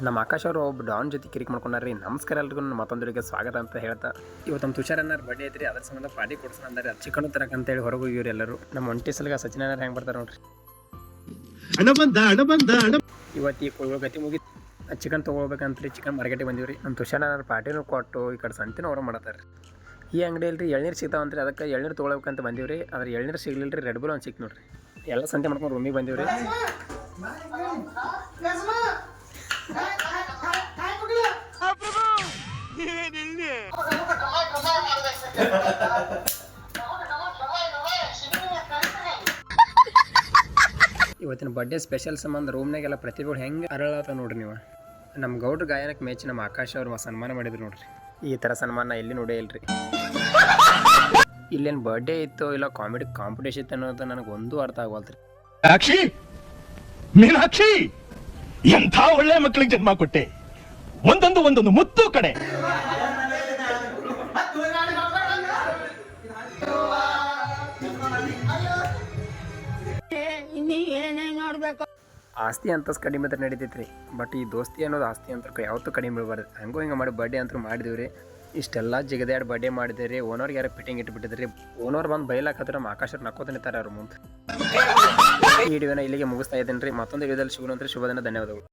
ನಮ್ಮ ಆಕಾಶ್ ಅವರು ಒಬ್ಬ ಡಾನ್ ಜೊತೆ ಕಿರಿಕ್ ಮಾಡ್ಕೊಂಡ್ರಿ. ನಮಸ್ಕಾರ ಎಲ್ರಿಗೂ ಮತ್ತೊಂದರಿಗೆ ಸ್ವಾಗತ ಅಂತ ಹೇಳ್ತಾ, ಇವತ್ತು ನಮ್ಮ ತುಷಾರ್ ಅನ್ನಾರ ಬರ್ಡೇ ಐತ್ರಿ. ಅದ್ರ ಸಂಬಂಧ ಪಾರ್ಟಿ ಕೊಡ್ಸೋಣ ಅಂದ್ರೆ ಚಿಕನ್ ತರಕ ಅಂತೇಳಿ ಹೊರಗೆ ಹೋಗಿವ್ರಿ ಎಲ್ಲರೂ. ನಮ್ಮ ಒಂಟಿ ಸಲಗ ಸಚಿನ್ ಅನ್ನಾರ ಹೆಂಗೆ ಬರ್ತಾರೆ ನೋಡ್ರಿ. ಇವತ್ತು ಈ ಗತಿ ಮುಗಿ ಚಿಕನ್ ತೊಗೊಳ್ಬೇಕಂತ್ರಿ ಚಿಕನ್ ಮಾರ್ಕೆಟಿಗೆ ಬಂದಿವ್ರಿ. ನಮ್ಮ ತುಷಾರ್ ಅನ್ನಾರ ಪಾರ್ಟಿನೂ ಕೊಟ್ಟು ಈ ಕಡೆ ಸಂತಿನೂ ಅವ್ರು ಮಾಡತ್ತಾರೆ. ಈ ಅಂಗಡಿಯಲ್ಲಿ ಎಳ್ನೀರು ಸಿಗ್ತಾವಂತ್ರಿ, ಅದಕ್ಕೆ ಎಳ್ನೀರು ತೊಗೊಳ್ಬೇಕಂತ ಬಂದಿವ್ರಿ. ಅದ್ರ ಎಳ್ನೀರು ಸಿಗ್ಲಿಲ್ಲ ರೀ, ರೆಡ್ ಬುಲ್ ಒಂದು ಸಿಕ್ ನೋಡ್ರಿ. ಎಲ್ಲ ಸಂತೆ ಮಾಡ್ಕೊಂಡು ರೂಮಿಗೆ ಬಂದಿವ್ರಿ. ಇವತ್ತಿನ ಬರ್ಡೇ ಸ್ಪೆಷಲ್ ಸಂಬಂಧ ರೂಮ್ನಾಗೆಲ್ಲ ಪ್ರತಿಭೆಗಳು ಹೆಂಗೆ ಅರಳತ್ತ ನೋಡ್ರಿ ನೀವು. ನಮ್ಮ ಗೌಡ್ರ ಗಾಯನಕ್ಕೆ ಮೆಚ್ಚಿ ನಮ್ಮ ಆಕಾಶ್ ಅವ್ರು ಸನ್ಮಾನ ಮಾಡಿದ್ರು ನೋಡ್ರಿ. ಈ ಥರ ಸನ್ಮಾನ ಎಲ್ಲಿ ನೋಡೇ ಇಲ್ರಿ. ಇಲ್ಲೇನು ಬರ್ಡೇ ಇತ್ತು ಇಲ್ಲ ಕಾಮಿಡಿ ಕಾಂಪಿಟೇಷನ್ ಇತ್ತು ಅನ್ನೋದು ನನಗೆ ಒಂದೂ ಅರ್ಥ ಆಗವಲ್ತ್ರಿ. ಮೀನಾಕ್ಷಿ, ಎಂಥ ಒಳ್ಳೆ ಮಕ್ಕಳಿಗೆ ಜನ್ಮ ಕೊಟ್ಟೆ. ಒಂದೊಂದು ಮುತ್ತು ಕಡೆ. ಆಸ್ತಿ ಅಂತಸ್ ಕಡಿಮೆ ಅಂತ ನಡೀತೈತ್ರಿ, ಬಟ್ ಈ ದೋಸ್ತಿ ಅನ್ನೋದು ಆಸ್ತಿ ಅಂತ ಯಾವತ್ತೂ ಕಡಿಮೆ ಬೀಳಬಾರ್ದು. ಹಂಗೂ ಹಿಂಗೆ ಮಾಡಿ ಬರ್ಡೇ ಅಂತೂ ಮಾಡಿದಿವ್ರಿ. ಇಷ್ಟೆಲ್ಲ ಜಿಗದಾಡಿ ಬರ್ಡೇ ಮಾಡಿದ್ರಿ. ಓನರ್ಗೆ ಯಾರು ಫಿಟ್ಟಿಂಗ್ ಇಟ್ಬಿಟ್ಟಿದ್ರಿ. ಓನರ್ ಬಂದು ಬೈಲಾಕತ್ರ ನಮ್ಮ ಆಕಾಶರು ನಕ್ಕೋತ ನಿಂತಾರೆ ಅವ್ರ ಮುಂದೆ. ಈ ವಿಡಿಯೋನ ಇಲ್ಲಿಗೆ ಮುಗಿಸ್ತಾ ಇದ್ದೀನಿ ರೀ. ಮತ್ತೊಂದು ವಿಡಿಯೋದಲ್ಲಿ ಸಿಗೋಣ. ಶುಭ ದಿನ, ಧನ್ಯವಾದಗಳು.